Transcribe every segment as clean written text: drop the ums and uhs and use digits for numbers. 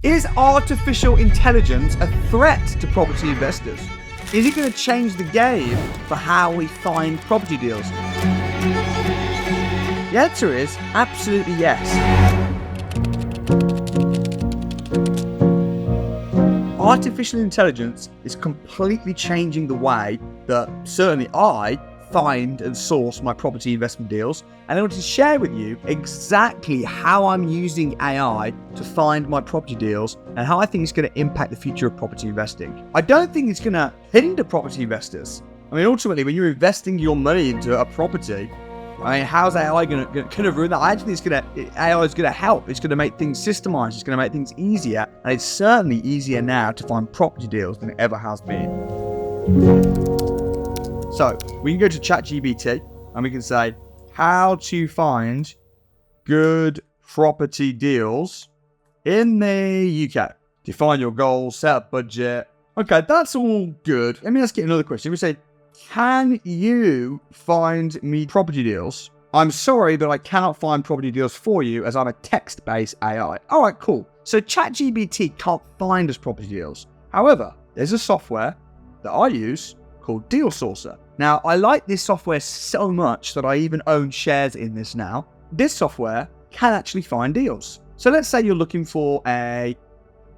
Is artificial intelligence a threat to property investors? Is it going to change the game for how we find property deals? The answer is absolutely yes. Artificial intelligence is completely changing the way that certainly I find and source my property investment deals, and I want to share with you exactly how I'm using AI to find my property deals and how I think it's going to impact the future of property investing. I don't think it's going to hinder property investors. I mean, ultimately, when you're investing your money into a property, I mean, how's AI going to ruin that? I actually think AI is going to help. It's going to make things systemized. It's going to make things easier, and it's certainly easier now to find property deals than it ever has been. So we can go to ChatGPT and we can say, how to find good property deals in the UK. Define your goals, set up budget. Okay, that's all good. Let me ask you another question. We say, can you find me property deals? I'm sorry, but I cannot find property deals for you as I'm a text-based AI. All right, cool. So ChatGPT can't find us property deals. However, there's a software that I use called Deal Sourcer. Now, I like this software so much that I even own shares in this now. This software can actually find deals. So let's say you're looking for a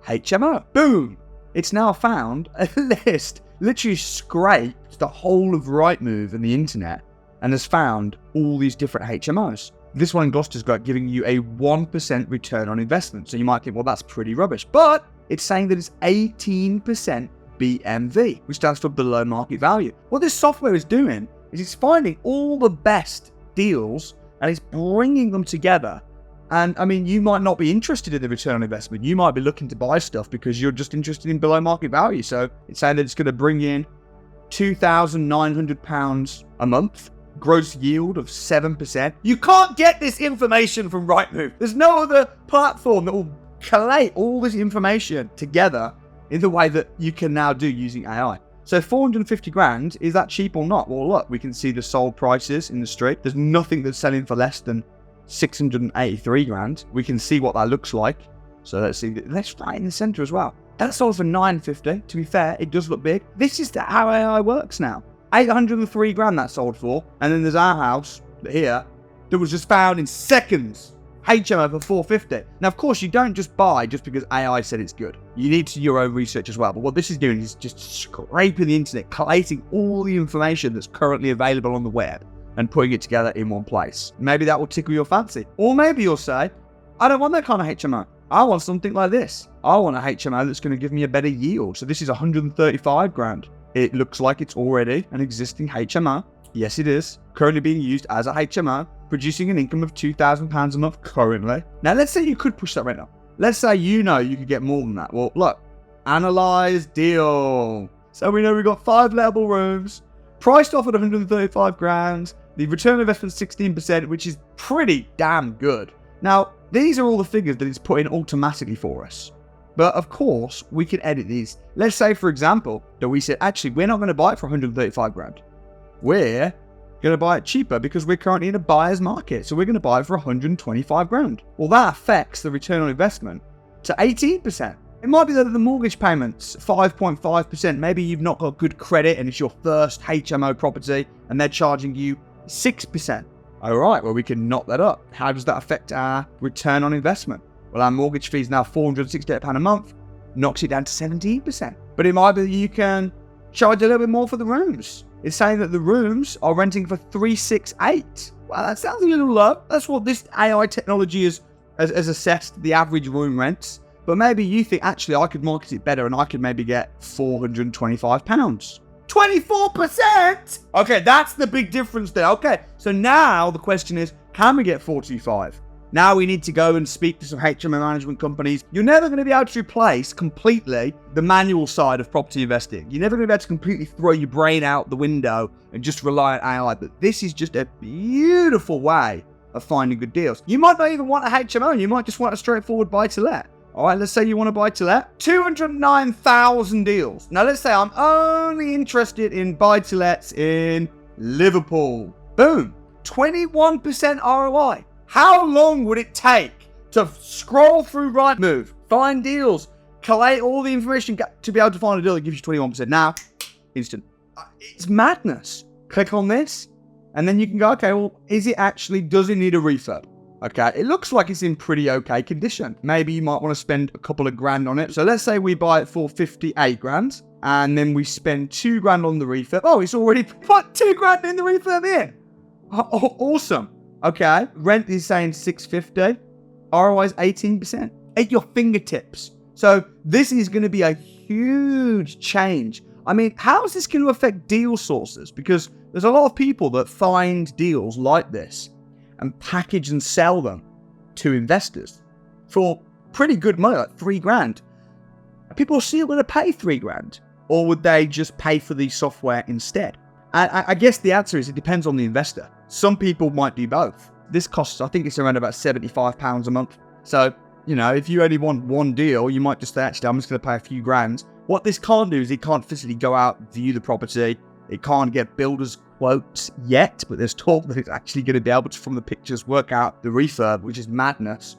HMO. Boom! It's now found a list, literally scraped the whole of Rightmove and the internet and has found all these different HMOs. This one in Gloucester's got giving you a 1% return on investment. So you might think, well, that's pretty rubbish. But it's saying that it's 18% BMV, which stands for below market value. What this software is doing is it's finding all the best deals and it's bringing them together. And I mean, you might not be interested in the return on investment. You might be looking to buy stuff because you're just interested in below market value. So it's saying that it's going to bring in £2,900 a month, gross yield of 7%. You can't get this information from Rightmove. There's no other platform that will collate all this information together in the way that you can now do using AI. So 450 grand, is that cheap or not? Well, look, we can see the sold prices in the street. There's nothing that's selling for less than 683 grand. We can see what that looks like. So let's see, that's right in the center as well. That sold for 950. To be fair, it does look big. This is how AI works now. 803 grand that sold for. And then there's our house here that was just found in seconds. HMO for 450. Now, of course, you don't just buy just because AI said it's good. You need to do your own research as well. But what this is doing is just scraping the internet, collating all the information that's currently available on the web and putting it together in one place. Maybe that will tickle your fancy. Or maybe you'll say, I don't want that kind of HMO. I want something like this. I want a HMO that's going to give me a better yield. So this is 135 grand. It looks like it's already an existing HMO. Yes, it is. Currently being used as a HMO, producing an income of £2,000 a month currently. Now, let's say you could push that right now. Let's say you could get more than that. Well, look, analyze deal. So we know we've got 5 level rooms, priced off at 135 grand. The return on investment 16%, which is pretty damn good. Now, these are all the figures that it's put in automatically for us. But of course, we can edit these. Let's say, for example, that we said, actually, we're not going to buy it for 135 grand. We're going to buy it cheaper because we're currently in a buyer's market. So we're going to buy it for 125 grand. Well, that affects the return on investment to 18%. It might be that the mortgage payments 5.5%. Maybe you've not got good credit and it's your first HMO property and they're charging you 6%. All right, well, we can knock that up. How does that affect our return on investment? Well, our mortgage fee is now £468 a month, knocks it down to 17%. But it might be that you can charge a little bit more for the rooms. It's saying that the rooms are renting for 368. Well, that sounds a little low. That's what this AI technology has assessed the average room rents. But maybe you think, actually, I could market it better and I could maybe get £425. 24%? Okay, that's the big difference there. Okay, so now the question is, can we get 425? Now we need to go and speak to some HMO management companies. You're never going to be able to replace completely the manual side of property investing. You're never going to be able to completely throw your brain out the window and just rely on AI. But this is just a beautiful way of finding good deals. You might not even want a HMO. You might just want a straightforward buy-to-let. All right, let's say you want to buy-to-let. 209,000 deals. Now, let's say I'm only interested in buy-to-lets in Liverpool. Boom. 21% ROI. How long would it take So scroll through Rightmove, find deals, collate all the information to be able to find a deal that gives you 21%. Now, instant. It's madness. Click on this, and then you can go, okay, well, does it need a refurb? Okay, it looks like it's in pretty okay condition. Maybe you might want to spend a couple of grand on it. So let's say we buy it for 58 grand, and then we spend 2 grand on the refurb. Oh, it's already put 2 grand in the refurb in. Oh, awesome. Okay, rent is saying 650. ROI is 18%. At your fingertips. So this is going to be a huge change. I mean, how is this going to affect deal sources? Because there's a lot of people that find deals like this and package and sell them to investors for pretty good money, like 3 grand. People are still going to pay 3 grand, or would they just pay for the software instead? I guess the answer is it depends on the investor. Some people might do both. This costs, I think it's around about £75 a month. So, you know, if you only want one deal, you might just say, actually, I'm just going to pay a few grand. What this can't do is it can't physically go out, view the property. It can't get builders quotes yet, but there's talk that it's actually going to be able to, from the pictures, work out the refurb, which is madness.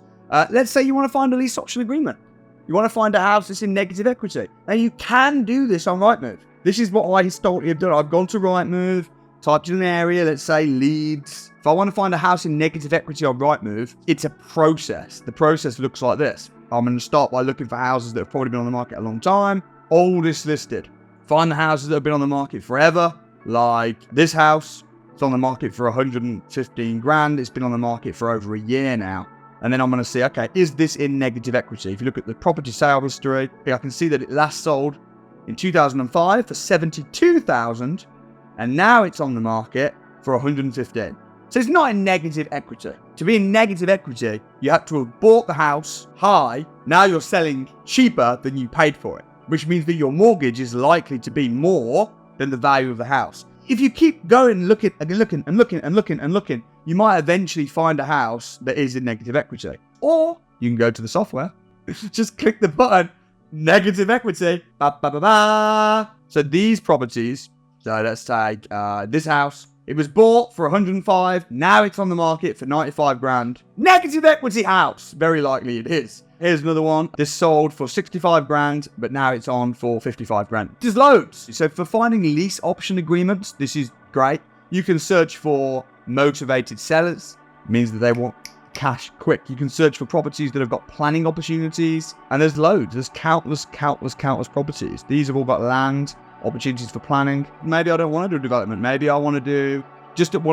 Let's say you want to find a lease option agreement. You want to find a house that's in negative equity. Now, you can do this on Rightmove. This is what I historically have done. I've gone to Rightmove, typed in an area, let's say Leeds. If I want to find a house in negative equity on Rightmove, it's a process. The process looks like this. I'm going to start by looking for houses that have probably been on the market a long time. Oldest listed. Find the houses that have been on the market forever, like this house. It's on the market for 115 grand. It's been on the market for over a year now. And then I'm going to see, okay, is this in negative equity? If you look at the property sale history, I can see that it last sold in 2005 for 72,000, and now it's on the market for 115. So it's not in negative equity. To be in negative equity, you have to have bought the house high. Now you're selling cheaper than you paid for it, which means that your mortgage is likely to be more than the value of the house. If you keep going, looking, you might eventually find a house that is in negative equity. Or you can go to the software, just click the button, negative equity, So these properties, so let's take this house, it was bought for 105, now it's on the market for 95 grand. Negative equity house, very likely it is. Here's another one. This sold for 65 grand, but now it's on for 55 grand. There's loads. So for finding lease option agreements, this is great. You can search for motivated sellers. It means that they want cash quick. You can search for properties that have got planning opportunities. And there's loads. There's countless properties. These have all got land, opportunities for planning. Maybe I don't want to do development. Maybe I want to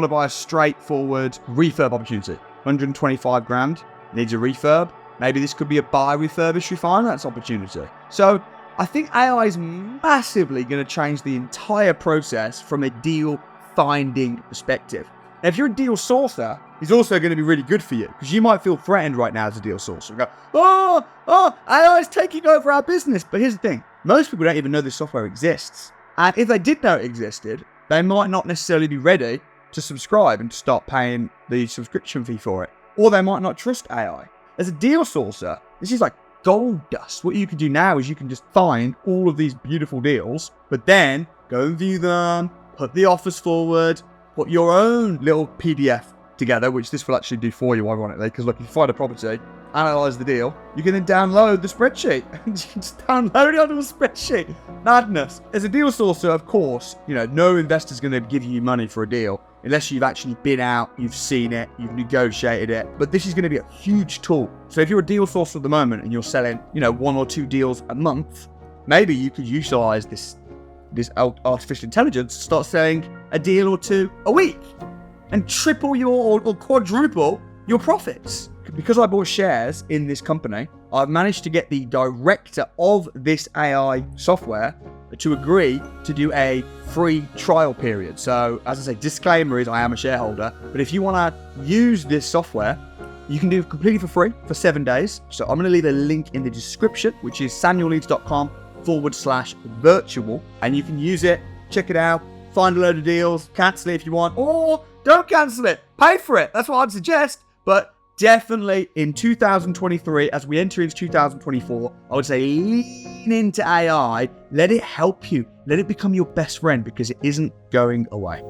buy a straightforward refurb opportunity. 125 grand, needs a refurb. Maybe this could be a buy, refurbish, refinance opportunity. So I think AI is massively going to change the entire process from a deal finding perspective. Now, if you're a deal sourcer, it's also going to be really good for you, because you might feel threatened right now as a deal sourcer and go, AI is taking over our business. But here's the thing. Most people don't even know this software exists. And if they did know it existed, they might not necessarily be ready to subscribe and to start paying the subscription fee for it. Or they might not trust AI. As a deal sourcer, this is like gold dust. What you can do now is you can just find all of these beautiful deals, but then go and view them, put the offers forward, put your own little PDF together, which this will actually do for you, ironically, because look, if you find a property, analyze the deal, you can then download the spreadsheet. You can just download it onto a spreadsheet. Madness. As a deal sourcer, of course, no investor's going to give you money for a deal unless you've actually been out, you've seen it, you've negotiated it. But this is going to be a huge tool. So if you're a deal sourcer at the moment and you're selling, 1 or 2 deals a month, maybe you could utilize this artificial intelligence to start selling a deal or 2 a week and triple or quadruple your profits. Because I bought shares in this company, I've managed to get the director of this AI software to agree to do a free trial period. So, as I say, disclaimer is I am a shareholder, but if you want to use this software, you can do it completely for free for 7 days. So I'm going to leave a link in the description, which is samuelleeds.com/virtual, and you can use it, check it out, find a load of deals, cancel it if you want, or don't cancel it, pay for it. That's what I'd suggest. But definitely in 2023, as we enter into 2024, I would say lean into AI. Let it help you. Let it become your best friend, because it isn't going away.